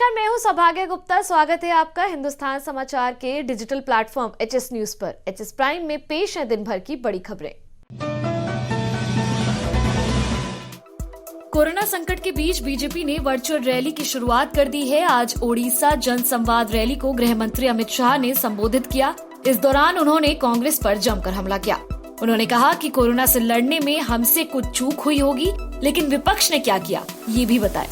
नमस्कार, मैं हूं सौभाग्य गुप्ता। स्वागत है आपका हिंदुस्तान समाचार के डिजिटल प्लेटफॉर्म एचएस न्यूज पर। एचएस प्राइम में पेश है दिन भर की बड़ी खबरें। कोरोना संकट के बीच बीजेपी ने वर्चुअल रैली की शुरुआत कर दी है। आज ओडिशा जन संवाद रैली को गृह मंत्री अमित शाह ने संबोधित किया। इस दौरान उन्होंने कांग्रेस पर जमकर हमला किया। उन्होंने कहा कि कोरोना से लड़ने में हमसे कुछ चूक हुई होगी, लेकिन विपक्ष ने क्या किया ये भी बताए।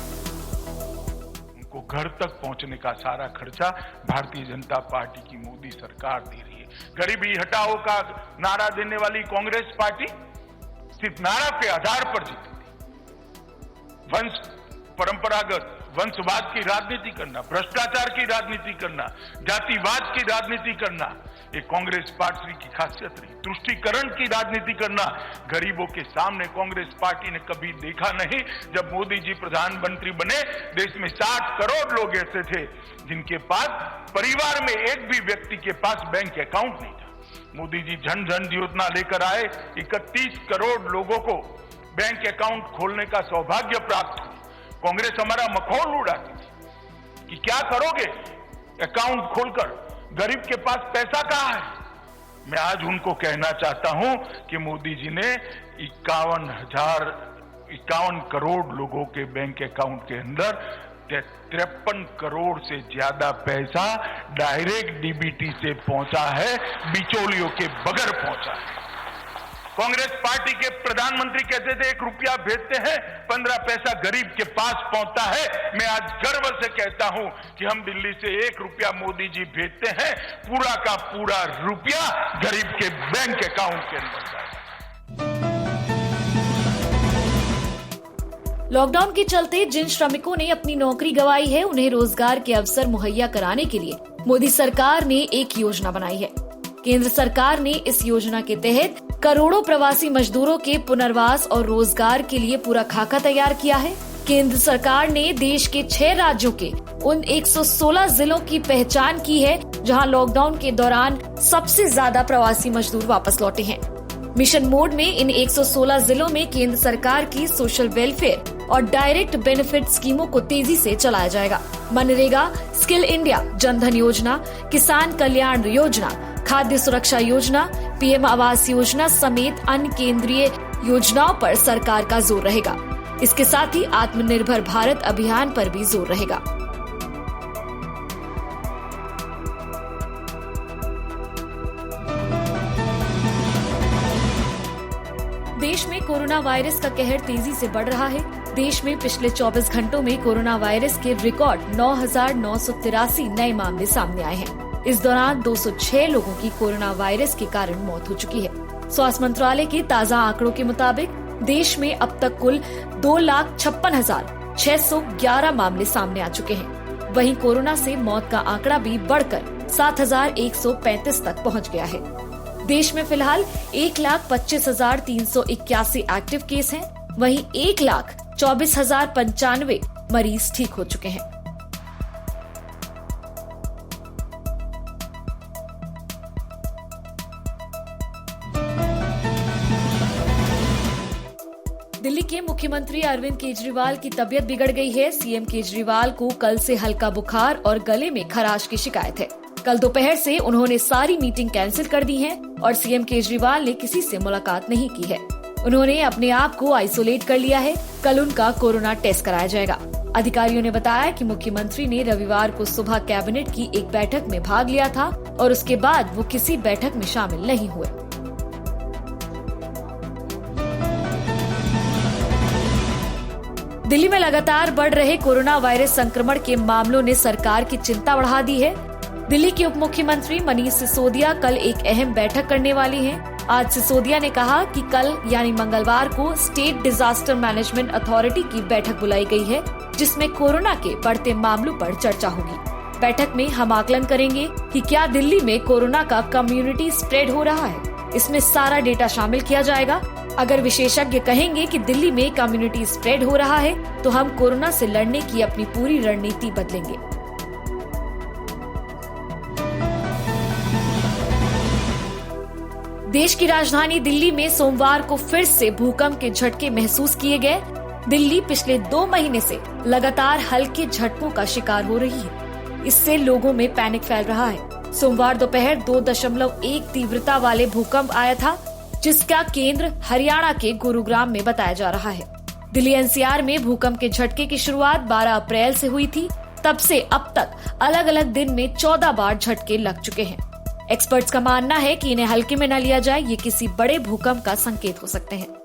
उनको घर तक पहुंचने का सारा खर्चा भारतीय जनता पार्टी की मोदी सरकार दे रही है। गरीबी हटाओ का नारा देने वाली कांग्रेस पार्टी सिर्फ नारा के आधार पर जीती थी। परंपरागत वंशवाद की राजनीति करना, भ्रष्टाचार की राजनीति करना, जातिवाद की राजनीति करना, ये कांग्रेस पार्टी की खासियत रही। तुष्टीकरण की राजनीति करना गरीबों के सामने कांग्रेस पार्टी ने कभी देखा नहीं। जब मोदी जी प्रधानमंत्री बने, देश में 60 करोड़ लोग ऐसे थे जिनके पास परिवार में एक भी व्यक्ति के पास बैंक अकाउंट नहीं था। मोदी जी जन धन योजना लेकर आए, 31 करोड़ लोगों को बैंक अकाउंट खोलने का सौभाग्य प्राप्त हुआ। कांग्रेस हमारा मखौल उड़ाती थी कि क्या करोगे अकाउंट खोलकर, गरीब के पास पैसा कहां है। मैं आज उनको कहना चाहता हूं कि मोदी जी ने 51 करोड़ लोगों के बैंक अकाउंट के अंदर 53 करोड़ से ज्यादा पैसा डायरेक्ट डीबीटी से पहुंचा है, बिचौलियों के बगैर पहुंचा है। कांग्रेस पार्टी के प्रधानमंत्री कहते थे 1 रुपया भेजते हैं, 15 पैसा गरीब के पास पहुंचता है। मैं आज गर्व से कहता हूं कि हम दिल्ली से 1 रुपया मोदी जी भेजते हैं, पूरा का पूरा रुपया गरीब के बैंक अकाउंट के अंदर जाता है। लॉकडाउन के चलते जिन श्रमिकों ने अपनी नौकरी गंवाई है, उन्हें रोजगार के अवसर मुहैया कराने के लिए मोदी सरकार ने एक योजना बनाई है। केंद्र सरकार ने इस योजना के तहत करोड़ों प्रवासी मजदूरों के पुनर्वास और रोजगार के लिए पूरा खाका तैयार किया है। केंद्र सरकार ने देश के 6 राज्यों के उन 116 जिलों की पहचान की है जहां लॉकडाउन के दौरान सबसे ज्यादा प्रवासी मजदूर वापस लौटे हैं। मिशन मोड में इन 116 जिलों में केंद्र सरकार की सोशल वेलफेयर और डायरेक्ट बेनिफिट स्कीमों को तेजी से चलाया जाएगा। मनरेगा, स्किल इंडिया, जनधन योजना, किसान कल्याण योजना, खाद्य सुरक्षा योजना, पीएम आवास योजना समेत अन्य केंद्रीय योजनाओं पर सरकार का जोर रहेगा। इसके साथ ही आत्मनिर्भर भारत अभियान पर भी जोर रहेगा। देश में कोरोना वायरस का कहर तेजी से बढ़ रहा है। देश में पिछले 24 घंटों में कोरोना वायरस के रिकॉर्ड 9,983 नए मामले सामने आए हैं। इस दौरान 206 लोगों की कोरोना वायरस के कारण मौत हो चुकी है। स्वास्थ्य मंत्रालय के ताज़ा आंकड़ों के मुताबिक देश में अब तक कुल 2,56,611 मामले सामने आ चुके हैं। वहीं कोरोना से मौत का आंकड़ा भी बढ़कर 7,135 तक पहुंच गया है। देश में फिलहाल 1,25,381 एक्टिव केस हैं। वहीं 1,24,095 मरीज ठीक हो चुके हैं। दिल्ली के मुख्यमंत्री अरविंद केजरीवाल की तबीयत बिगड़ गई है। सीएम केजरीवाल को कल से हल्का बुखार और गले में खराश की शिकायत है। कल दोपहर से उन्होंने सारी मीटिंग कैंसिल कर दी है और सीएम केजरीवाल ने किसी से मुलाकात नहीं की है। उन्होंने अपने आप को आइसोलेट कर लिया है। कल उनका कोरोना टेस्ट कराया जाएगा। अधिकारियों ने बताया कि मुख्यमंत्री ने रविवार को सुबह कैबिनेट की एक बैठक में भाग लिया था और उसके बाद वो किसी बैठक में शामिल नहीं हुए। दिल्ली में लगातार बढ़ रहे कोरोना वायरस संक्रमण के मामलों ने सरकार की चिंता बढ़ा दी है। दिल्ली के उप मुख्यमंत्री मनीष सिसोदिया कल एक अहम बैठक करने वाली हैं। आज सिसोदिया ने कहा कि कल यानी मंगलवार को स्टेट डिजास्टर मैनेजमेंट अथॉरिटी की बैठक बुलाई गई है, जिसमें कोरोना के बढ़ते मामलों पर चर्चा होगी। बैठक में हम आकलन करेंगे कि क्या दिल्ली में कोरोना का कम्युनिटी स्प्रेड हो रहा है। इसमें सारा डेटा शामिल किया जाएगा। अगर विशेषज्ञ कहेंगे कि दिल्ली में कम्युनिटी स्प्रेड हो रहा है, तो हम कोरोना से लड़ने की अपनी पूरी रणनीति बदलेंगे। देश की राजधानी दिल्ली में सोमवार को फिर से भूकंप के झटके महसूस किए गए। दिल्ली पिछले 2 महीने से लगातार हल्के झटकों का शिकार हो रही है। इससे लोगों में पैनिक फैल रहा है। सोमवार दोपहर 2.1 तीव्रता वाले भूकंप आया था, जिसका केंद्र हरियाणा के गुरुग्राम में बताया जा रहा है। दिल्ली एनसीआर में भूकंप के झटके की शुरुआत 12 अप्रैल से हुई थी। तब से अब तक अलग अलग दिन में 14 बार झटके लग चुके हैं। एक्सपर्ट्स का मानना है कि इन्हें हल्के में न लिया जाए, ये किसी बड़े भूकंप का संकेत हो सकते हैं।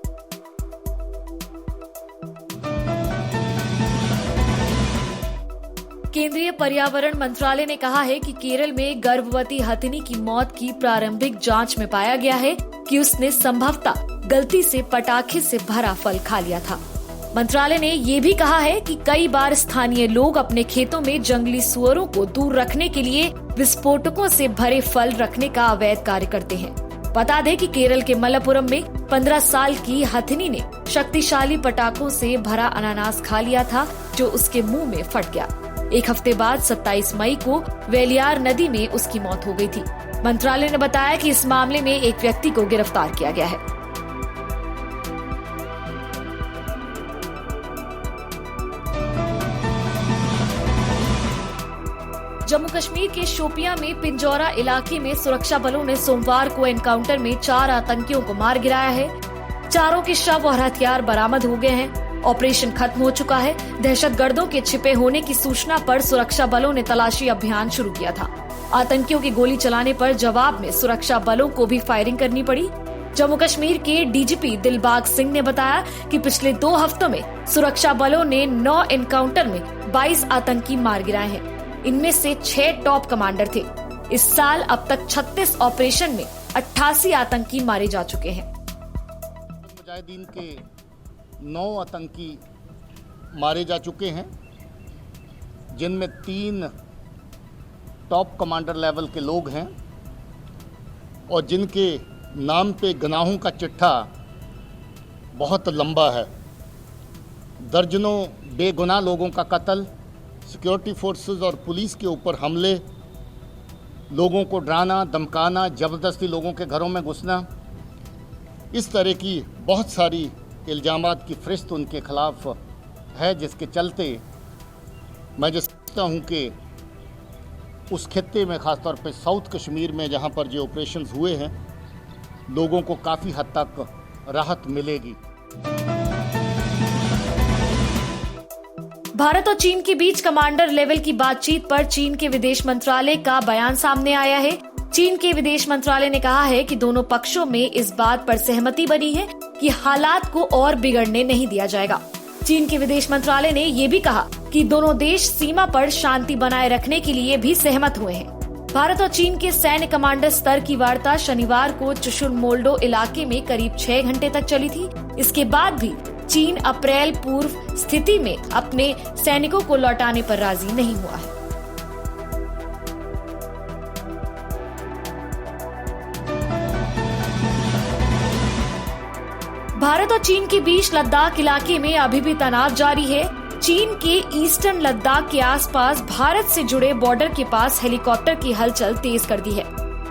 केंद्रीय पर्यावरण मंत्रालय ने कहा है कि केरल में गर्भवती हथिनी की मौत की प्रारंभिक जांच में पाया गया है कि उसने संभवतः गलती से पटाखे से भरा फल खा लिया था। मंत्रालय ने ये भी कहा है कि कई बार स्थानीय लोग अपने खेतों में जंगली सुअरों को दूर रखने के लिए विस्फोटकों से भरे फल रखने का अवैध कार्य करते हैं। बता दें कि केरल के मलप्पुरम में 15 साल की हथिनी ने शक्तिशाली पटाखों से भरा अनानास खा लिया था, जो उसके मुंह में फट गया। एक हफ्ते बाद 27 मई को वेलियार नदी में उसकी मौत हो गई थी। मंत्रालय ने बताया कि इस मामले में एक व्यक्ति को गिरफ्तार किया गया है। जम्मू कश्मीर के शोपियां में पिंजौरा इलाके में सुरक्षा बलों ने सोमवार को एनकाउंटर में 4 आतंकियों को मार गिराया है। चारों के शव और हथियार बरामद हो गए हैं। ऑपरेशन खत्म हो चुका है। दहशतगर्दों के छिपे होने की सूचना पर सुरक्षा बलों ने तलाशी अभियान शुरू किया था। आतंकियों की गोली चलाने पर जवाब में सुरक्षा बलों को भी फायरिंग करनी पड़ी। जम्मू कश्मीर के डीजीपी दिलबाग सिंह ने बताया कि पिछले 2 हफ्तों में सुरक्षा बलों ने 9 एनकाउंटर में 22 आतंकी मार गिराए हैं। इनमें से 6 टॉप कमांडर थे। इस साल अब तक 36 ऑपरेशन में 88 आतंकी मारे जा चुके हैं। मुजाहिदीन के 9 आतंकी मारे जा चुके हैं, जिनमें 3 टॉप कमांडर लेवल के लोग हैं और जिनके नाम पे गुनाहों का चिट्ठा बहुत लंबा है। दर्जनों बेगुनाह लोगों का कत्ल, सिक्योरिटी फोर्सेस और पुलिस के ऊपर हमले, लोगों को डराना, धमकाना, ज़बरदस्ती लोगों के घरों में घुसना, इस तरह की बहुत सारी इल्ज़ामात की फ़हरिस्त उनके ख़िलाफ़ है, जिसके चलते मैं जो समझता हूँ कि उस खित्ते में, ख़ासतौर पे साउथ कश्मीर में जहाँ पर जो ऑपरेशंस हुए हैं, लोगों को काफ़ी हद तक राहत मिलेगी। भारत और चीन के बीच कमांडर लेवल की बातचीत पर चीन के विदेश मंत्रालय का बयान सामने आया है। चीन के विदेश मंत्रालय ने कहा है कि दोनों पक्षों में इस बात पर सहमति बनी है कि हालात को और बिगड़ने नहीं दिया जाएगा। चीन के विदेश मंत्रालय ने ये भी कहा कि दोनों देश सीमा पर शांति बनाए रखने के लिए भी सहमत हुए हैं। भारत और चीन के सैन्य कमांडर स्तर की वार्ता शनिवार को चुशुल-मोल्डो इलाके में करीब 6 घंटे तक चली थी। इसके बाद भी चीन अप्रैल पूर्व स्थिति में अपने सैनिकों को लौटाने पर राजी नहीं हुआ है। भारत और चीन के बीच लद्दाख इलाके में अभी भी तनाव जारी है। चीन के ईस्टर्न लद्दाख के आसपास भारत से जुड़े बॉर्डर के पास हेलीकॉप्टर की हलचल तेज कर दी है।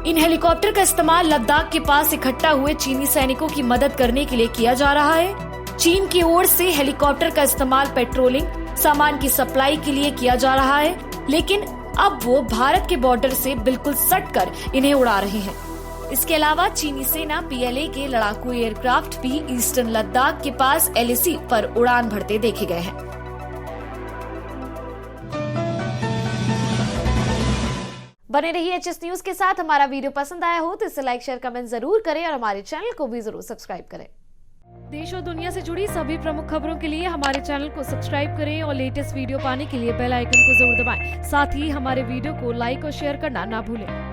इन हेलीकॉप्टर का इस्तेमाल लद्दाख के पास इकट्ठा हुए चीनी सैनिकों की मदद करने के लिए किया जा रहा है। चीन की ओर से हेलीकॉप्टर का इस्तेमाल पेट्रोलिंग, सामान की सप्लाई के लिए किया जा रहा है, लेकिन अब वो भारत के बॉर्डर से बिल्कुल सटकर इन्हें उड़ा रहे हैं। इसके अलावा चीनी सेना PLA के लड़ाकू एयरक्राफ्ट भी ईस्टर्न लद्दाख के पास LAC पर उड़ान भरते देखे गए हैं। बने रहिए HS न्यूज के साथ। हमारा वीडियो पसंद आया हो तो इसे लाइक, शेयर, कमेंट जरूर करें और हमारे चैनल को भी जरूर सब्सक्राइब करें। देश और दुनिया से जुड़ी सभी प्रमुख खबरों के लिए हमारे चैनल को सब्सक्राइब करें और लेटेस्ट वीडियो पाने के लिए बेल आइकन को जरूर दबाएं। साथ ही हमारे वीडियो को लाइक और शेयर करना ना भूलें।